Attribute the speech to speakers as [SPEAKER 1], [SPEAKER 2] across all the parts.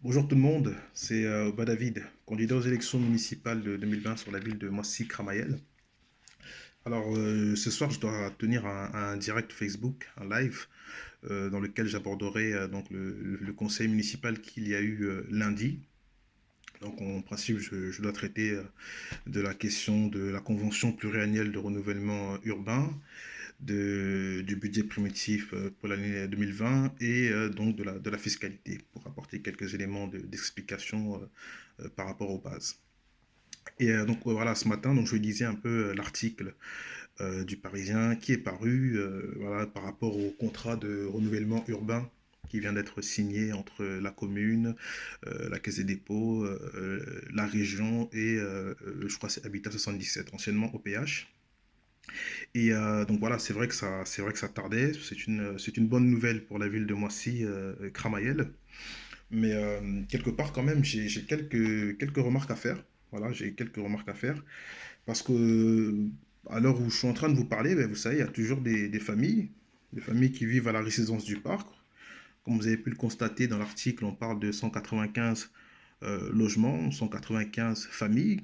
[SPEAKER 1] Bonjour tout le monde, c'est David, candidat aux élections municipales de 2020 sur la ville de Moissy-Cramayel. Alors ce soir, je dois tenir un direct Facebook, un live, dans lequel j'aborderai donc le conseil municipal qu'il y a eu lundi. Donc en principe, je dois traiter de la question de la convention pluriannuelle de renouvellement urbain, du budget primitif pour l'année 2020 et donc de la fiscalité pour apporter quelques éléments d'explication par rapport aux bases. Et donc voilà, ce matin, donc, je lisais un peu l'article du Parisien qui est paru voilà, par rapport au contrat de renouvellement urbain qui vient d'être signé entre la commune, la Caisse des dépôts, la région et je crois que c'est Habitat 77, anciennement OPH. Et donc voilà, c'est vrai que ça tardait. C'est une bonne nouvelle pour la ville de Moissy, Cramayel. Mais quelque part quand même, j'ai quelques remarques à faire. Voilà, j'ai quelques remarques à faire. Parce que à l'heure où je suis en train de vous parler, ben, vous savez, il y a toujours des familles qui vivent à la résidence du parc. Comme vous avez pu le constater dans l'article, on parle de 195 logements, 195 familles.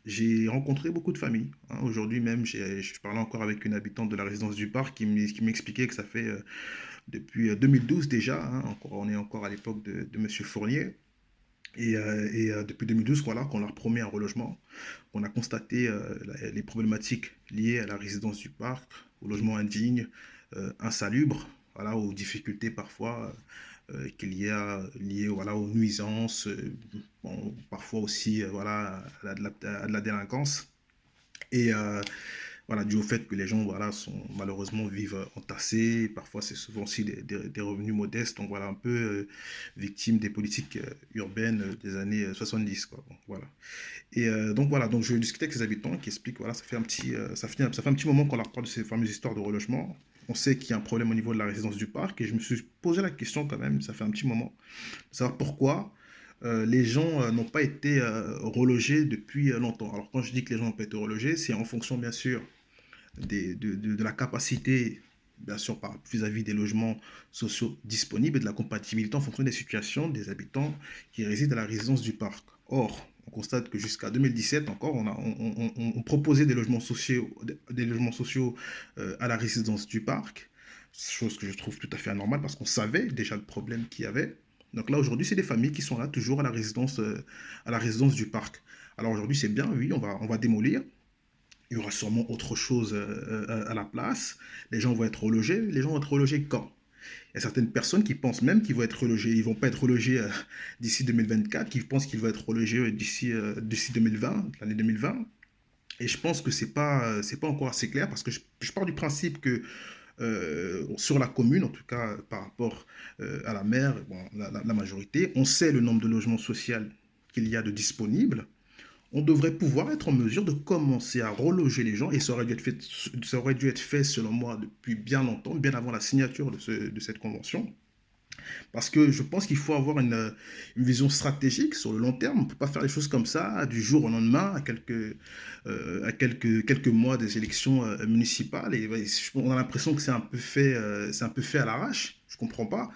[SPEAKER 1] J'ai rencontré beaucoup de familles, hein. Aujourd'hui même, je parlais encore avec une habitante de la résidence du parc qui m'expliquait que ça fait depuis 2012 déjà, hein, on est encore à l'époque de Monsieur Fournier. Et depuis 2012, voilà, qu'on leur promet un relogement, on a constaté les problématiques liées à la résidence du parc, au logement indigne, insalubre, voilà, aux difficultés parfois qu'il y a liées voilà, aux nuisances, bon, parfois aussi voilà, à de la délinquance. Et voilà, dû au fait que les gens voilà, sont, malheureusement vivent entassés, parfois c'est souvent aussi des revenus modestes, donc voilà, un peu victimes des politiques urbaines des années 70, quoi. Bon, voilà. Et donc voilà, donc je discutais avec ces habitants qui expliquent, voilà, ça fait un petit moment qu'on leur parle de ces fameuses histoires de relogement. On sait qu'il y a un problème au niveau de la résidence du parc et je me suis posé la question quand même, ça fait un petit moment, de savoir pourquoi les gens n'ont pas été relogés depuis longtemps. Alors quand je dis que les gens n'ont pas été relogés, c'est en fonction bien sûr de la capacité, bien sûr, vis-à-vis des logements sociaux disponibles et de la compatibilité en fonction des situations des habitants qui résident à la résidence du parc. Or, on constate que jusqu'à 2017 encore, on proposait des logements sociaux à la résidence du parc, chose que je trouve tout à fait anormale parce qu'on savait déjà le problème qu'il y avait. Donc là, aujourd'hui, c'est des familles qui sont là toujours à la résidence du parc. Alors aujourd'hui, c'est bien, oui, on va démolir, il y aura sûrement autre chose à la place. Les gens vont être relogés. Les gens vont être relogés quand? Il y a certaines personnes qui pensent même qu'ils vont être relogés. Ils ne vont pas être relogés d'ici 2024, qui pensent qu'ils vont être relogés d'ici 2020, l'année 2020. Et je pense que c'est pas encore assez clair parce que je pars du principe que sur la commune, en tout cas par rapport à la maire, bon, la majorité, on sait le nombre de logements sociaux qu'il y a de disponibles. On devrait pouvoir être en mesure de commencer à reloger les gens et ça aurait dû être fait selon moi depuis bien longtemps, bien avant la signature de cette convention. Parce que je pense qu'il faut avoir une vision stratégique sur le long terme. On ne peut pas faire les choses comme ça du jour au lendemain, quelques mois des élections municipales. Et ouais, on a l'impression que c'est un peu fait à l'arrache. Je ne comprends pas.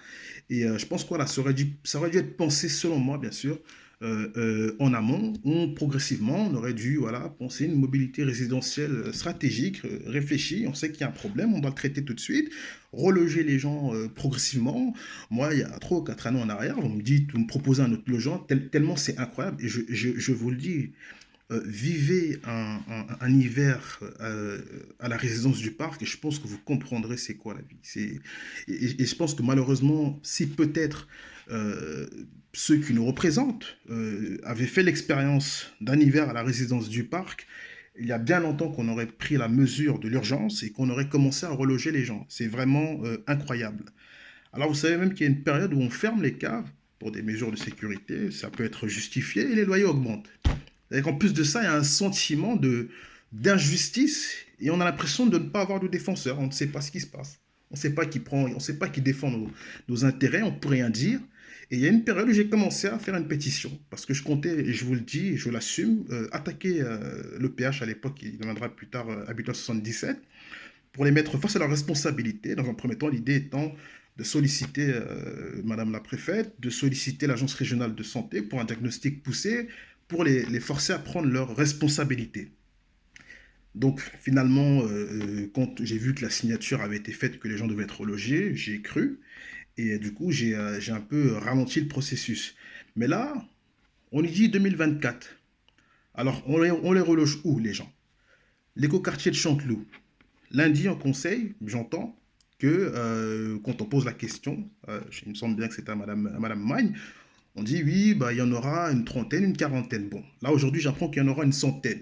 [SPEAKER 1] Et je pense que voilà, ça aurait dû être pensé, selon moi, bien sûr, en amont. Progressivement, on aurait dû voilà, penser une mobilité résidentielle stratégique, réfléchie. On sait qu'il y a un problème, on doit le traiter tout de suite, reloger les gens progressivement. Moi, il y a 3 ou 4 années en arrière, vous me dites, vous me proposez un autre logement, tellement c'est incroyable. Et je vous le dis, vivez un hiver à la résidence du parc et je pense que vous comprendrez c'est quoi la vie. Et je pense que malheureusement, si peut-être euh, ceux qui nous représentent avaient fait l'expérience d'un hiver à la résidence du parc, il y a bien longtemps qu'on aurait pris la mesure de l'urgence et qu'on aurait commencé à reloger les gens. C'est vraiment incroyable. Alors vous savez même qu'il y a une période où on ferme les caves pour des mesures de sécurité, ça peut être justifié et les loyers augmentent. Et qu'en plus de ça, il y a un sentiment d'injustice et on a l'impression de ne pas avoir de défenseur. On ne sait pas ce qui se passe. On ne sait pas qui prend, on ne sait pas qui défend nos intérêts, on ne peut rien dire. Et il y a une période où j'ai commencé à faire une pétition parce que je comptais, et je vous le dis, et je l'assume, attaquer le PH à l'époque, il deviendra plus tard Habitat 77, pour les mettre face à leurs responsabilités. Dans un premier temps, l'idée étant de solliciter Madame la préfète, de solliciter l'agence régionale de santé pour un diagnostic poussé, pour les forcer à prendre leurs responsabilités. Donc finalement, quand j'ai vu que la signature avait été faite, que les gens devaient être relogés, j'y ai cru. Et du coup, j'ai un peu ralenti le processus. Mais là, on y dit 2024. Alors, on les reloge où, les gens? L'écoquartier de Chanteloup. Lundi, en conseil, j'entends que quand on pose la question, il me semble bien que c'était à Madame Magne, on dit oui, bah, il y en aura une trentaine, une quarantaine. Bon, là aujourd'hui, j'apprends qu'il y en aura une centaine.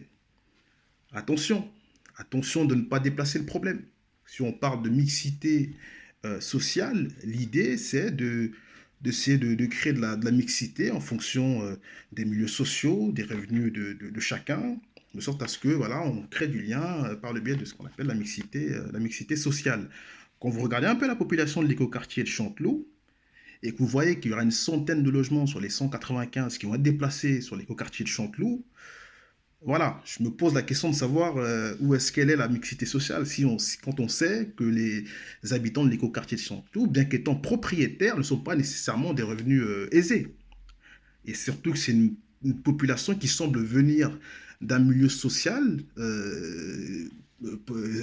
[SPEAKER 1] Attention, attention de ne pas déplacer le problème. Si on parle de mixité sociale, l'idée c'est d'essayer de créer de la mixité en fonction des milieux sociaux, des revenus de chacun, de sorte à ce que voilà, on crée du lien par le biais de ce qu'on appelle la mixité sociale. Quand vous regardez un peu la population de l'écoquartier de Chanteloup, et que vous voyez qu'il y aura une centaine de logements sur les 195 qui vont être déplacés sur l'écoquartier de Chanteloup, voilà, je me pose la question de savoir où est-ce qu'elle est la mixité sociale quand on sait que les habitants de l'écoquartier de Chanteloup, bien qu'étant propriétaires, ne sont pas nécessairement des revenus aisés. Et surtout que c'est une population qui semble venir d'un milieu social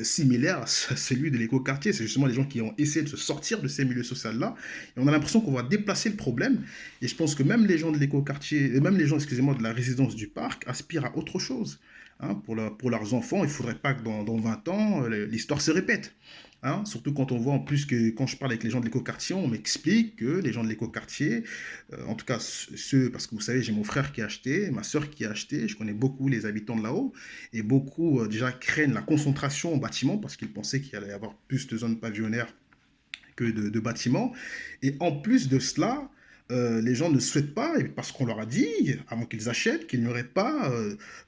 [SPEAKER 1] similaire à celui de l'écoquartier. C'est justement les gens qui ont essayé de se sortir de ces milieux sociaux-là. Et on a l'impression qu'on va déplacer le problème. Et je pense que même les gens de l'écoquartier, même les gens, excusez-moi, de la résidence du parc aspirent à autre chose. Hein, pour leurs enfants, il ne faudrait pas que dans 20 ans, l'histoire se répète. Hein, surtout quand on voit en plus que quand je parle avec les gens de l'écoquartier, on m'explique que les gens de l'écoquartier, en tout cas ceux, parce que vous savez, j'ai mon frère qui a acheté, ma soeur qui a acheté, je connais beaucoup les habitants de là-haut, et beaucoup déjà craignent la concentration en bâtiment parce qu'ils pensaient qu'il allait y avoir plus de zones pavillonnaires que de bâtiments. Et en plus de cela, les gens ne souhaitent pas, parce qu'on leur a dit, avant qu'ils achètent, qu'il n'y aurait pas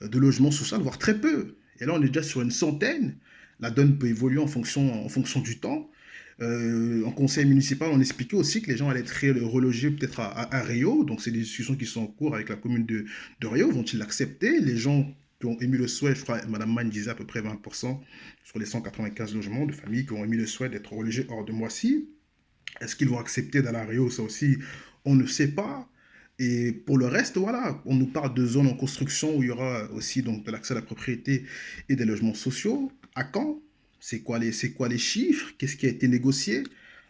[SPEAKER 1] de logement social, voire très peu. Et là, on est déjà sur une centaine. La donne peut évoluer en fonction du temps. En conseil municipal, on expliquait aussi que les gens allaient être relogés peut-être à Rio. Donc, c'est des discussions qui sont en cours avec la commune de Rio. Vont-ils l'accepter? Les gens qui ont émis le souhait, je crois, Mme Magne disait à peu près 20% sur les 195 logements de familles qui ont émis le souhait d'être relogés hors de Moissy. Est-ce qu'ils vont accepter dans la Rio? Ça aussi, on ne sait pas. Et pour le reste, voilà, on nous parle de zones en construction où il y aura aussi donc de l'accès à la propriété et des logements sociaux. À quand? C'est quoi les chiffres? Qu'est-ce qui a été négocié?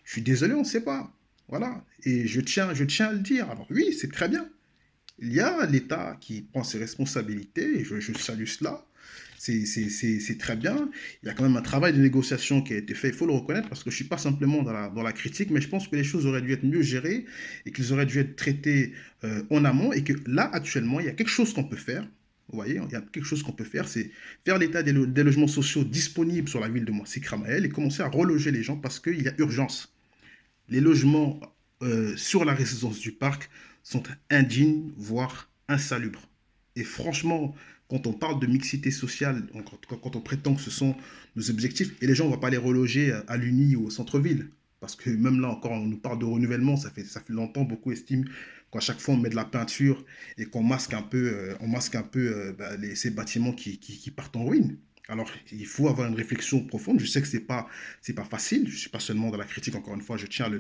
[SPEAKER 1] Je suis désolé, on ne sait pas. Voilà. Et je tiens à le dire. Alors oui, c'est très bien. Il y a l'État qui prend ses responsabilités, et je salue cela. C'est très bien. Il y a quand même un travail de négociation qui a été fait, il faut le reconnaître, parce que je ne suis pas simplement dans la critique, mais je pense que les choses auraient dû être mieux gérées et qu'ils auraient dû être traités en amont, et que là, actuellement, il y a quelque chose qu'on peut faire. Vous voyez, il y a quelque chose qu'on peut faire, c'est faire l'état des logements sociaux disponibles sur la ville de Moissy-Cramaël et commencer à reloger les gens parce qu'il y a urgence. Les logements sur la résidence du parc sont indignes, voire insalubres. Et franchement, quand on parle de mixité sociale, quand on prétend que ce sont nos objectifs, et les gens ne vont pas les reloger à l'Uni ou au centre-ville, parce que même là encore, on nous parle de renouvellement, ça fait longtemps, beaucoup estiment qu'à chaque fois on met de la peinture et qu'on masque un peu, ces bâtiments qui partent en ruine. Alors, il faut avoir une réflexion profonde. Je sais que c'est pas facile. Je ne suis pas seulement dans la critique, encore une fois, je tiens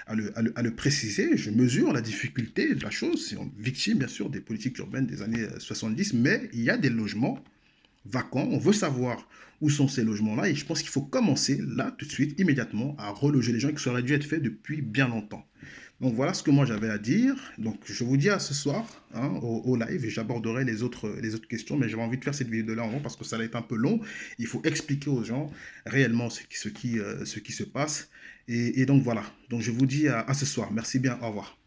[SPEAKER 1] à le préciser. Je mesure la difficulté de la chose. C'est une victime, bien sûr, des politiques urbaines des années 70, mais il y a des logements vacants. On veut savoir où sont ces logements-là. Et je pense qu'il faut commencer, là, tout de suite, immédiatement, à reloger les gens, qui auraient dû être fait depuis bien longtemps. Donc voilà ce que moi j'avais à dire. Donc je vous dis à ce soir hein, au live, et j'aborderai les autres questions, mais j'avais envie de faire cette vidéo-là en gros parce que ça va être un peu long. Il faut expliquer aux gens réellement ce qui se passe. Et donc voilà. Donc je vous dis à ce soir. Merci bien. Au revoir.